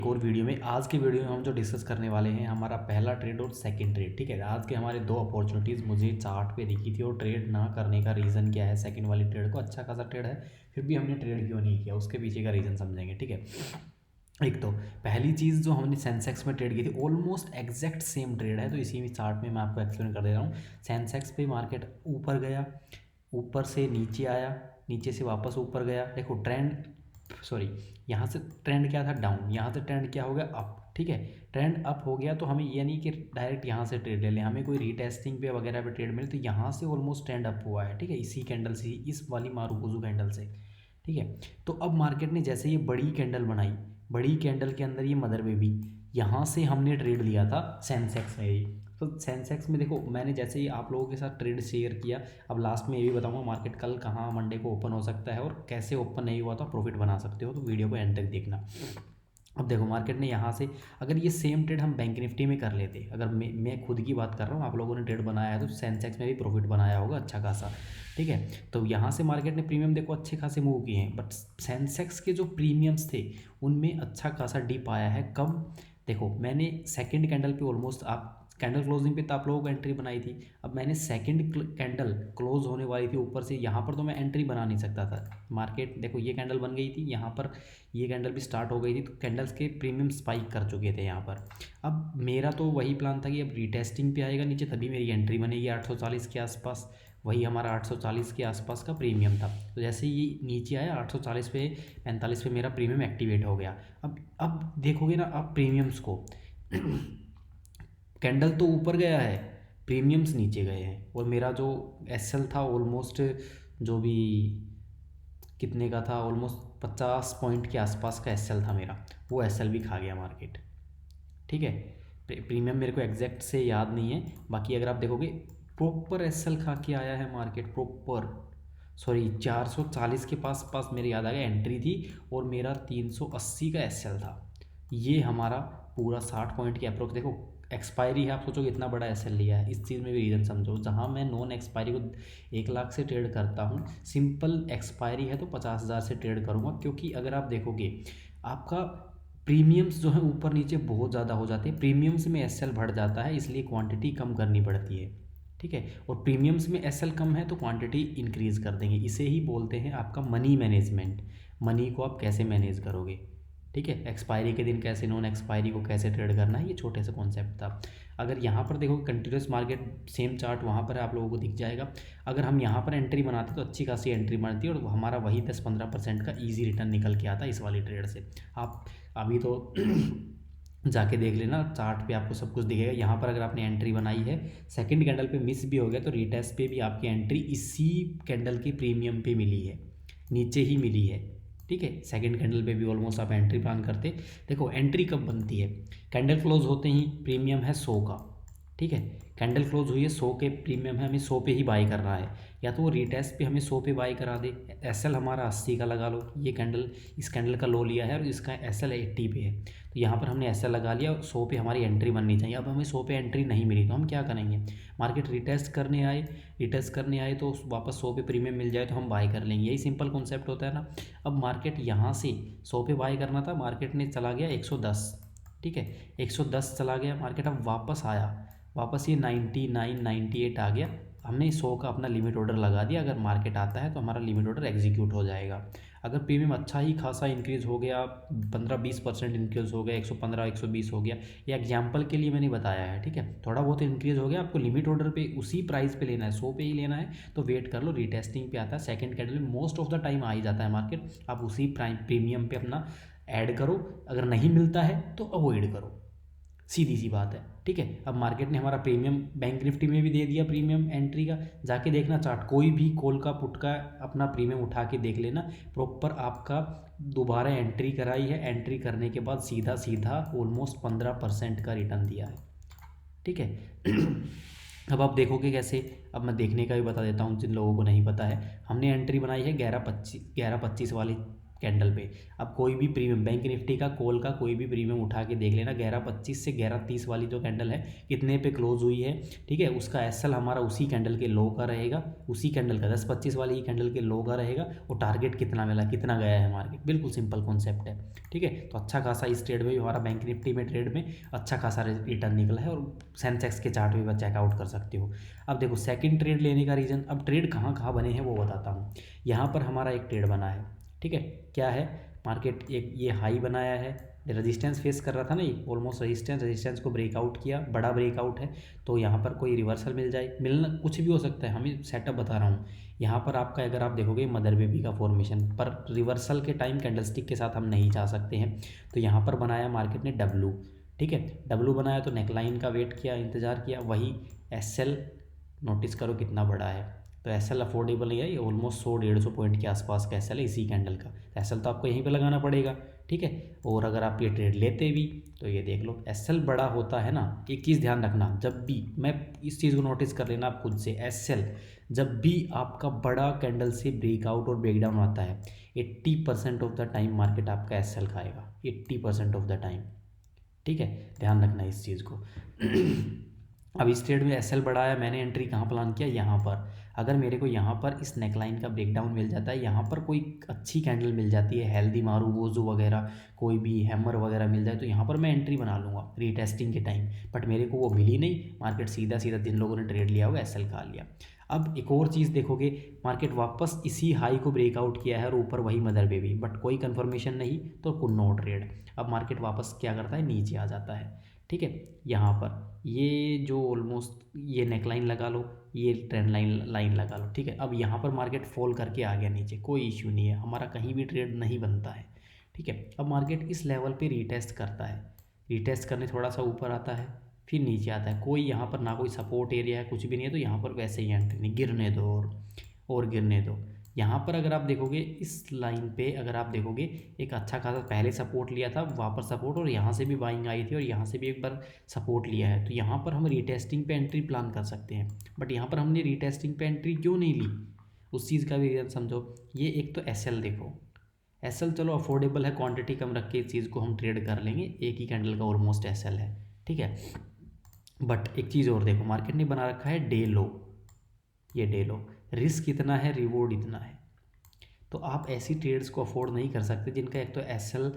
एक और वीडियो में आज के वीडियो में हम जो डिस्कस करने वाले हैं हमारा पहला ट्रेड और सेकंड ट्रेड। ठीक है, आज के हमारे दो अपॉर्चुनिटीज़ मुझे चार्ट पे दिखी थी और ट्रेड ना करने का रीज़न क्या है। सेकंड वाली ट्रेड को अच्छा खासा ट्रेड है, फिर भी हमने ट्रेड क्यों नहीं किया, उसके पीछे का रीज़न समझेंगे। ठीक है, एक तो पहली चीज़ जो हमने सेंसेक्स में ट्रेड की थी, ऑलमोस्ट एग्जैक्ट सेम ट्रेड है, तो इसी में चार्ट में मैं आपको एक्सप्लेन कर दे रहा हूँ। सेंसेक्स पे मार्केट ऊपर गया, ऊपर से नीचे आया, नीचे से वापस ऊपर गया। देखो ट्रेंड, सॉरी, यहाँ से ट्रेंड क्या था, डाउन, यहाँ से ट्रेंड क्या हो गया, अप। ठीक है, ट्रेंड अप हो गया तो हमें ये नहीं कि डायरेक्ट यहाँ से ट्रेड ले लें, हमें कोई रीटेस्टिंग पे वगैरह पे ट्रेड मिले तो यहाँ से ऑलमोस्ट ट्रेंड अप हुआ है। ठीक है, इसी कैंडल से, इस वाली मारुकोजू कैंडल से। ठीक है, तो अब मार्केट ने जैसे ये बड़ी कैंडल बनाई, बड़ी कैंडल के अंदर ये मदर बेबी, यहाँ से हमने ट्रेड लिया था सेंसेक्स में ही। तो सेंसेक्स में देखो मैंने जैसे ही आप लोगों के साथ ट्रेड शेयर किया, अब लास्ट में ये भी बताऊंगा मार्केट कल कहाँ मंडे को ओपन हो सकता है और कैसे ओपन नहीं हुआ तो प्रॉफिट बना सकते हो, तो वीडियो को एंड तक देखना। अब देखो मार्केट ने यहाँ से, अगर ये सेम ट्रेड हम बैंक निफ्टी में कर लेते, अगर मैं खुद की बात कर रहा हूँ, आप लोगों ने ट्रेड बनाया है तो सेंसेक्स में भी प्रॉफिट बनाया होगा अच्छा खासा। ठीक है, तो यहाँ से मार्केट ने प्रीमियम देखो अच्छे खासे मूव किए हैं, बट सेंसेक्स के जो प्रीमियम्स थे उनमें अच्छा खासा डिप आया है। कब, देखो मैंने सेकंड कैंडल पे ऑलमोस्ट, आप कैंडल क्लोजिंग पे तो आप लोगों को एंट्री बनाई थी, अब मैंने सेकंड कैंडल क्लोज होने वाली थी ऊपर से, यहाँ पर तो मैं एंट्री बना नहीं सकता था। मार्केट देखो ये कैंडल बन गई थी, यहाँ पर ये कैंडल भी स्टार्ट हो गई थी, तो कैंडल्स के प्रीमियम स्पाइक कर चुके थे यहाँ पर। अब मेरा तो वही प्लान था कि अब रीटेस्टिंग पे आएगा नीचे तभी मेरी एंट्री बनेगी 840 के आसपास, वही हमारा 840 के आसपास का प्रीमियम था। तो जैसे ये नीचे आया 840 पे, 45 पे मेरा प्रीमियम एक्टिवेट हो गया। अब देखोगे ना आप प्रीमियम्स को कैंडल तो ऊपर गया है, प्रीमियम्स नीचे गए हैं, और मेरा जो एसएल था ऑलमोस्ट, जो भी कितने का था, ऑलमोस्ट 50 पॉइंट के आसपास का एसएल था मेरा, वो एसएल भी खा गया मार्केट। ठीक है, प्रीमियम मेरे को एग्जैक्ट से याद नहीं है, बाकी अगर आप देखोगे प्रॉपर एसएल खा के आया है मार्केट, प्रॉपर, सॉरी 440 के पास पास मेरे याद आ गया एंट्री थी, और मेरा 380 का एसएल था। ये हमारा पूरा 60 पॉइंट के अप्रोक्स, देखो एक्सपायरी है, आप सोचोगे इतना बड़ा एसएल लिया है, इस चीज़ में भी रीज़न समझो। जहाँ मैं नॉन एक्सपायरी को 1 लाख से ट्रेड करता हूँ, सिंपल एक्सपायरी है तो 50,000 से ट्रेड करूँगा, क्योंकि अगर आप देखोगे आपका प्रीमियम्स जो है ऊपर नीचे बहुत ज़्यादा हो जाते हैं, प्रीमियम्स में एसएल बढ़ जाता है, इसलिए क्वांटिटी कम करनी पड़ती है। ठीक है, और प्रीमियम्स में एसएल कम है तो क्वांटिटी इंक्रीज कर देंगे, इसे ही बोलते हैं आपका मनी मैनेजमेंट। मनी को आप कैसे मैनेज करोगे, ठीक है, एक्सपायरी के दिन कैसे, नॉन एक्सपायरी को कैसे ट्रेड करना है, ये छोटे से कॉन्सेप्ट था। अगर यहाँ पर देखो कंटिन्यूस मार्केट सेम चार्ट वहाँ पर आप लोगों को दिख जाएगा, अगर हम यहाँ पर एंट्री बनाते तो अच्छी खासी एंट्री बनती है और हमारा वही 10-15% का ईजी रिटर्न निकल के आता इस वाली ट्रेड से। आप अभी तो जाके देख लेना चार्ट पे, आपको सब कुछ दिखेगा। यहाँ पर अगर आपने एंट्री बनाई है, सेकंड कैंडल पे मिस भी हो गया तो रीटेस्ट पे भी आपकी एंट्री इसी कैंडल की प्रीमियम पे मिली है, नीचे ही मिली है। ठीक है, सेकंड कैंडल पे भी ऑलमोस्ट आप एंट्री प्लान करते। देखो एंट्री कब बनती है, कैंडल क्लोज होते ही प्रीमियम है 100 का। ठीक है, कैंडल क्लोज हुई है 100 के, प्रीमियम है, हमें 100 पे ही बाई करना है, या तो वो रिटेस्ट पे हमें 100 पे बाई करा दे। एसएल हमारा 80 का लगा लो, ये कैंडल, इस कैंडल का लो लिया है और इसका एसएल 80 पे है, तो यहाँ पर हमने एसएल लगा लिया, 100 पे हमारी एंट्री बननी चाहिए। अब हमें 100 पे एंट्री नहीं मिली तो हम क्या करेंगे, मार्केट रिटेस्ट करने आए तो वापस 100 पे प्रीमियम मिल जाए तो हम बाई कर लेंगे, यही सिंपल कॉन्सेप्ट होता है ना। अब मार्केट यहाँ से 100 पे बाई करना था, मार्केट ने चला गया 110। ठीक है, 110 चला गया मार्केट, अब वापस आया, वापस ये 99 98 आ गया, हमने 100 का अपना लिमिट ऑर्डर लगा दिया। अगर मार्केट आता है तो हमारा लिमिट ऑर्डर एग्जीक्यूट हो जाएगा। अगर प्रीमियम अच्छा ही खासा इंक्रीज़ हो गया, 15-20% इंक्रीज़ हो गया, 115 120 हो गया, ये एग्जांपल के लिए मैंने बताया है। ठीक है, थोड़ा बहुत इंक्रीज़ हो गया, आपको लिमिट ऑर्डर पे उसी प्राइस पे लेना है, 100 पे ही लेना है, तो वेट कर लो, रीटेस्टिंग पे आता है सेकंड कैंडल में, मोस्ट ऑफ द टाइम आ ही जाता है मार्केट, आप उसी प्रीमियम पे अपना ऐड करो, अगर नहीं मिलता है तो अवॉइड करो, सीधी सी बात है। ठीक है, अब मार्केट ने हमारा प्रीमियम बैंक निफ्टी में भी दे दिया, प्रीमियम एंट्री का, जाके देखना चार्ट, कोई भी कॉल का पुट का अपना प्रीमियम उठा के देख लेना, प्रॉपर आपका दोबारा एंट्री कराई है, एंट्री करने के बाद सीधा सीधा ऑलमोस्ट 15% का रिटर्न दिया है। ठीक है अब आप देखोगे कैसे, अब मैं देखने का भी बता देता हूँ जिन लोगों को नहीं पता है। हमने एंट्री बनाई है 11-25 वाली कैंडल पे। अब कोई भी प्रीमियम बैंक निफ्टी का कॉल का कोई भी प्रीमियम उठा के देख लेना, 11.25 से 11.30 वाली जो कैंडल है कितने पे क्लोज हुई है, ठीक है, उसका एसएल हमारा उसी कैंडल के लो का रहेगा, उसी कैंडल का 10.25 वाली ही कैंडल के लो का रहेगा, और टारगेट कितना मिला, कितना गया है मार्केट, बिल्कुल सिंपल कॉन्सेप्ट है, ठीक है। तो अच्छा खासा इस ट्रेड में भी हमारा बैंक निफ्टी में ट्रेड में अच्छा खासा रिटर्न निकला है, और सेंसेक्स के चार्ट भी चेकआउट कर सकते हो। अब देखो सेकंड ट्रेड लेने का रीज़न, अब ट्रेड कहाँ कहाँ बने हैं वो बताता हूँ। यहाँ पर हमारा एक ट्रेड बना है, ठीक है, क्या है, मार्केट एक ये हाई बनाया है, रेजिस्टेंस फेस कर रहा था ना, ये ऑलमोस्ट रेजिस्टेंस को ब्रेकआउट किया, बड़ा ब्रेकआउट है, तो यहाँ पर कोई रिवर्सल मिल जाए, मिलना कुछ भी हो सकता है, हमें सेटअप बता रहा हूँ। यहाँ पर आपका अगर आप देखोगे मदर बेबी का फॉर्मेशन, पर रिवर्सल के टाइम कैंडलस्टिक के साथ हम नहीं जा सकते हैं, तो यहाँ पर बनाया मार्केट ने डब्लू, ठीक है, डब्लू बनाया तो नेकलाइन का वेट किया, इंतज़ार किया, वही एसएल नोटिस करो कितना बड़ा है, तो एसएल अफोर्डेबल नहीं है, ये ऑलमोस्ट 100-150 पॉइंट के आसपास का एसएल है इसी कैंडल का, तो एसएल तो आपको यहीं पे लगाना पड़ेगा, ठीक है। और अगर आप ये ट्रेड लेते भी तो ये देख लो एसएल बड़ा होता है ना, एक चीज़ ध्यान रखना, जब भी मैं इस चीज़ को नोटिस कर लेना आप खुद से, एसएल जब भी आपका बड़ा कैंडल से ब्रेकआउट और ब्रेकडाउन आता है 80% ऑफ द टाइम मार्केट आपका एसएल खाएगा, 80% ऑफ द टाइम, ठीक है, ध्यान रखना इस चीज़ को। अब इस ट्रेड में एसएल बढ़ा है, मैंने एंट्री कहाँ प्लान किया, यहाँ पर, अगर मेरे को यहाँ पर इस नेकलाइन का ब्रेकडाउन मिल जाता है, यहाँ पर कोई अच्छी कैंडल मिल जाती है, हेल्दी मारू वोजू वगैरह कोई भी हैमर वगैरह मिल जाए, तो यहाँ पर मैं एंट्री बना लूँगा रीटेस्टिंग के टाइम, बट मेरे को वो मिली नहीं, मार्केट सीधा सीधा जिन लोगों ने ट्रेड लिया होगा एसएल खा लिया। अब एक और चीज़ देखोगे, मार्केट वापस इसी हाई को ब्रेकआउट किया है और ऊपर वही मदर बेबी, बट कोई कंफर्मेशन नहीं, तो नो ट्रेड। अब मार्केट वापस क्या करता है, नीचे आ जाता है, ठीक है, यहाँ पर ये जो ऑलमोस्ट ये नेकलाइन लगा लो, ये ट्रेंड लाइन लगा लो, ठीक है। अब यहाँ पर मार्केट फॉल करके आ गया नीचे, कोई इश्यू नहीं है, हमारा कहीं भी ट्रेड नहीं बनता है, ठीक है। अब मार्केट इस लेवल पे रीटेस्ट करता है, रीटेस्ट करने थोड़ा सा ऊपर आता है, फिर नीचे आता है, कोई यहाँ पर ना कोई सपोर्ट एरिया है, कुछ भी नहीं है, तो यहाँ पर वैसे ही एंट्री नहीं, गिरने दो और गिरने दो। यहाँ पर अगर आप देखोगे इस लाइन पे, अगर आप देखोगे एक अच्छा खासा पहले सपोर्ट लिया था, वापस सपोर्ट, और यहाँ से भी बाइंग आई थी और यहाँ से भी एक बार सपोर्ट लिया है, तो यहाँ पर हम रीटेस्टिंग पे एंट्री प्लान कर सकते हैं, बट यहाँ पर हमने रीटेस्टिंग पे एंट्री क्यों नहीं ली, उस चीज़ का भी रीज़न समझो। ये एक तो एसएल देखो, एसएल चलो अफोर्डेबल है, क्वांटिटी कम रख के इस चीज़ को हम ट्रेड कर लेंगे, एक ही कैंडल का ऑलमोस्ट एसएल है, ठीक है। बट एक चीज़ और देखो, मार्केट ने बना रखा है डे लो, ये डे लो, रिस्क इतना है, रिवॉर्ड इतना है, तो आप ऐसी ट्रेड्स को अफोर्ड नहीं कर सकते जिनका एक तो एसएल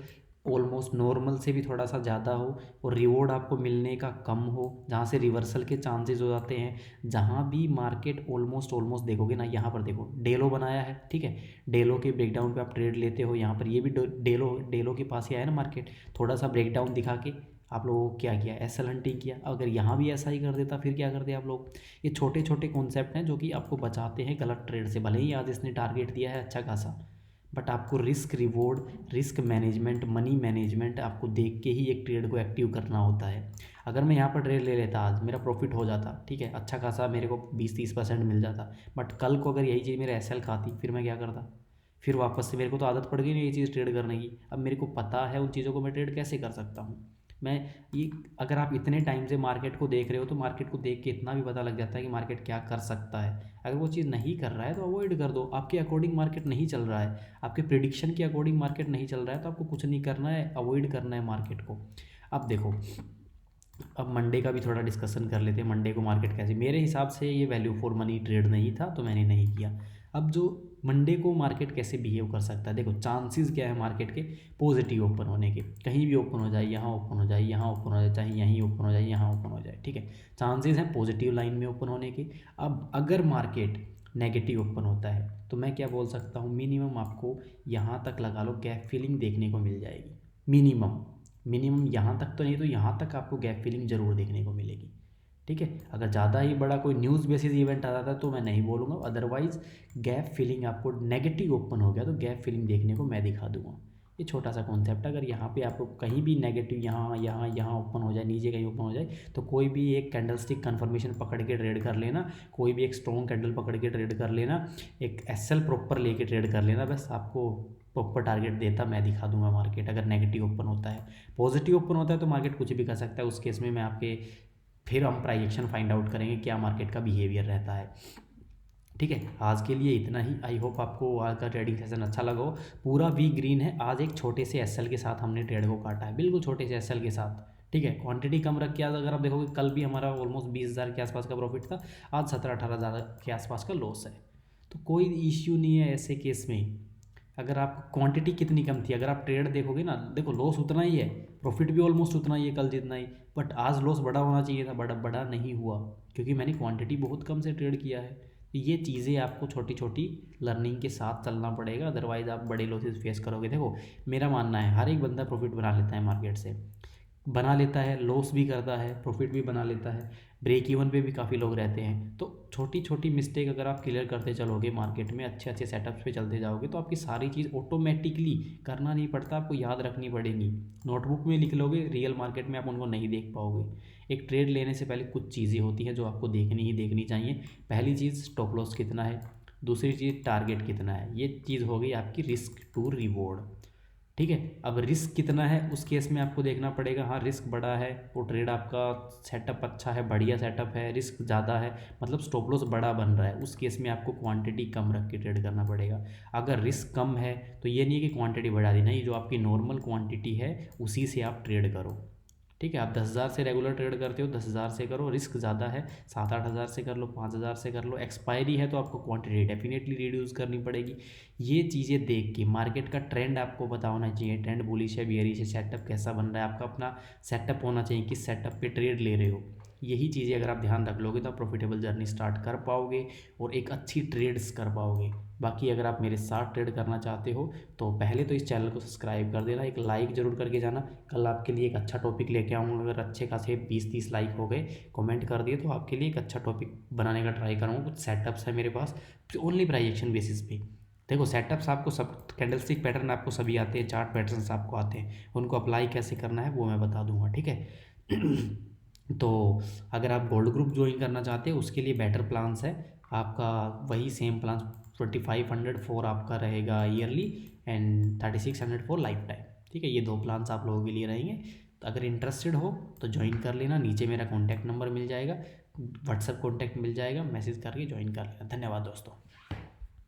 ऑलमोस्ट नॉर्मल से भी थोड़ा सा ज़्यादा हो और रिवॉर्ड आपको मिलने का कम हो, जहाँ से रिवर्सल के चांसेस हो जाते हैं। जहाँ भी मार्केट ऑलमोस्ट देखोगे ना, यहाँ पर देखो डेलो बनाया है, ठीक है, डेलो के ब्रेकडाउन पे आप ट्रेड लेते हो, यहाँ पर ये भी डेलो के पास ही आया ना मार्केट, थोड़ा सा ब्रेकडाउन दिखा के आप लोगों को क्या किया, एसएल हंटिंग किया। अगर यहाँ भी ऐसा ही कर देता फिर क्या करते आप लोग। ये छोटे छोटे कॉन्सेप्ट हैं जो कि आपको बचाते हैं गलत ट्रेड से, भले ही आज इसने टारगेट दिया है अच्छा खासा, बट आपको risk reward, risk management, money management आपको देख के ही एक ट्रेड को एक्टिव करना होता है। अगर मैं यहाँ पर ट्रेड ले लेता आज, मेरा प्रॉफिट हो जाता, ठीक है, अच्छा खासा मेरे को 20-30% मिल जाता, बट कल को अगर यही चीज़ मेरे एसएल खाती फिर मैं क्या करता, फिर वापस से मेरे को तो आदत पड़ गई नहीं ये चीज़ ट्रेड करने की, अब मेरे को पता है उन चीज़ों को मैं ट्रेड कैसे कर सकता हूँ। मैं ये, अगर आप इतने टाइम से मार्केट को देख रहे हो तो मार्केट को देख के इतना भी पता लग जाता है कि मार्केट क्या कर सकता है। अगर वो चीज़ नहीं कर रहा है तो अवॉइड कर दो, आपके अकॉर्डिंग मार्केट नहीं चल रहा है, आपके प्रिडिक्शन के अकॉर्डिंग मार्केट नहीं चल रहा है, तो आपको कुछ नहीं करना है, अवॉइड करना है मार्केट को। अब देखो, अब मंडे का भी थोड़ा डिस्कशन कर लेते हैं, मंडे को मार्केट कैसे, मेरे हिसाब से ये वैल्यू फॉर मनी ट्रेड नहीं था तो मैंने नहीं किया। अब जो मंडे को मार्केट कैसे बिहेव कर सकता है, देखो चांसेस क्या है मार्केट के पॉजिटिव ओपन होने के, कहीं भी ओपन हो जाए, यहाँ ओपन हो जाए, यहाँ ओपन हो जाए, चाहे यहीं ओपन हो जाए, यहाँ ओपन हो जाए, ठीक है, चांसेस हैं पॉजिटिव लाइन में ओपन होने के। अब अगर मार्केट नेगेटिव ओपन होता है तो मैं क्या बोल सकता हूँ, मिनिमम आपको यहाँ तक लगा लो गैप फिलिंग देखने को मिल जाएगी, मिनिमम यहाँ तक तो नहीं तो यहाँ तक आपको गैप फिलिंग ज़रूर देखने को मिलेगी, ठीक है। अगर ज़्यादा ही बड़ा कोई न्यूज़ बेसिस इवेंट आ जाता है तो मैं नहीं बोलूँगा, अदरवाइज़ गैप फिलिंग आपको नेगेटिव ओपन हो गया तो गैप फिलिंग देखने को मैं दिखा दूंगा। ये छोटा सा कॉन्सेप्ट, अगर यहाँ पे आपको कहीं भी नेगेटिव यहाँ ओपन हो जाए, नीचे कहीं ओपन हो जाए, तो कोई भी एक कैंडलस्टिक कन्फर्मेशन पकड़ के ट्रेड कर लेना, कोई भी एक स्ट्रॉन्ग कैंडल पकड़ के ट्रेड कर लेना, एक एसएल प्रॉपर लेके ट्रेड कर लेना, बस आपको प्रॉपर टारगेट देता मैं दिखा दूंगा मार्केट। अगर नेगेटिव ओपन होता है, पॉजिटिव ओपन होता है तो मार्केट कुछ भी कर सकता है, उस केस में मैं आपके फिर हम प्राइस एक्शन फाइंड आउट करेंगे क्या मार्केट का बिहेवियर रहता है। ठीक है, आज के लिए इतना ही। आई होप आपको आज का ट्रेडिंग सेशन अच्छा लगा हो। पूरा वीक ग्रीन है। आज एक छोटे से एसएल के साथ हमने ट्रेड को काटा है, बिल्कुल छोटे से एसएल के साथ। ठीक है, क्वांटिटी कम रख के आज अगर आप देखोगे कल भी हमारा ऑलमोस्ट 20,000 के आसपास का प्रॉफिट था, आज 17-18,000 के आसपास का लॉस है। तो कोई इश्यू नहीं है ऐसे केस में। अगर आप क्वांटिटी कितनी कम थी, अगर आप ट्रेड देखोगे ना, देखो लॉस उतना ही है, प्रॉफिट भी ऑलमोस्ट उतना ही है कल जितना ही, बट आज लॉस बड़ा होना चाहिए था, बड़ा बड़ा नहीं हुआ क्योंकि मैंने क्वांटिटी बहुत कम से ट्रेड किया है। ये चीज़ें आपको छोटी छोटी लर्निंग के साथ चलना पड़ेगा, अदरवाइज़ आप बड़े लॉसेस फेस करोगे। देखो मेरा मानना है हर एक बंदा प्रॉफिट बना लेता है, मार्केट से बना लेता है, लॉस भी करता है, प्रॉफिट भी बना लेता है, ब्रेक इवन पे भी काफ़ी लोग रहते हैं। तो छोटी छोटी मिस्टेक अगर आप क्लियर करते चलोगे मार्केट में, अच्छे अच्छे सेटअप्स पे चलते जाओगे, तो आपकी सारी चीज़ ऑटोमेटिकली करना नहीं पड़ता, आपको याद रखनी पड़ेगी। नोटबुक में लिख लोगे, रियल मार्केट में आप उनको नहीं देख पाओगे। एक ट्रेड लेने से पहले कुछ चीज़ें होती हैं जो आपको देखनी ही देखनी चाहिए। पहली चीज़ स्टॉप लॉस कितना है, दूसरी चीज़ टारगेट कितना है, ये चीज़ हो गई आपकी रिस्क टू रिवॉर्ड। ठीक है, अब रिस्क कितना है उस केस में आपको देखना पड़ेगा। हाँ, रिस्क बड़ा है, वो ट्रेड आपका सेटअप अच्छा है, बढ़िया सेटअप है, रिस्क ज़्यादा है, मतलब स्टॉप लॉस बड़ा बन रहा है, उस केस में आपको क्वांटिटी कम रख के ट्रेड करना पड़ेगा। अगर रिस्क कम है तो ये नहीं है कि क्वांटिटी बढ़ा दी, नहीं, जो आपकी नॉर्मल क्वांटिटी है उसी से आप ट्रेड करो। ठीक है, आप 10,000 से रेगुलर ट्रेड करते हो, 10,000 से करो। रिस्क ज़्यादा है, 7-8 हज़ार से कर लो, 5,000 से कर लो। एक्सपायरी है तो आपको क्वांटिटी डेफिनेटली रिड्यूस करनी पड़ेगी। ये चीज़ें देख के मार्केट का ट्रेंड आपको पता होना चाहिए, ट्रेंड बुलिश है, बियरिश है, सेटअप कैसा बन रहा है, आपका अपना सेटअप होना चाहिए, किस सेटअप पे ट्रेड ले रहे हो। यही चीज़ें अगर आप ध्यान रख लोगे तो आप प्रॉफिटेबल जर्नी स्टार्ट कर पाओगे और एक अच्छी ट्रेड्स कर पाओगे। बाकी अगर आप मेरे साथ ट्रेड करना चाहते हो तो पहले तो इस चैनल को सब्सक्राइब कर देना, एक लाइक ज़रूर करके जाना। कल आपके लिए एक अच्छा टॉपिक लेके आऊँगा, अगर अच्छे खासे 20-30 लाइक हो गए, कमेंट कर दिए, तो आपके लिए एक अच्छा टॉपिक बनाने का ट्राई करूँगा। कुछ सेटअप्स है मेरे पास ओनली प्राइस एक्शन बेसिस पे। देखो सेटअप्स आपको सब, कैंडलस्टिक पैटर्न आपको सभी आते हैं, चार्ट पैटर्न्स आपको आते हैं, उनको अप्लाई कैसे करना है वो मैं बता दूंगा। ठीक है तो अगर आप गोल्ड ग्रुप ज्वाइन करना चाहते हैं उसके लिए बेटर प्लान्स है आपका, वही सेम प्लान 2500 फॉर आपका रहेगा yearly and 3600 for life time. ठीक है, ये दो प्लान्स आप लोगों के लिए रहेंगे। तो अगर इंटरेस्टेड हो तो ज्वाइन कर लेना, नीचे मेरा कॉन्टैक्ट नंबर मिल जाएगा, व्हाट्सएप कॉन्टैक्ट मिल जाएगा, मैसेज करके ज्वाइन कर लेना। धन्यवाद दोस्तों।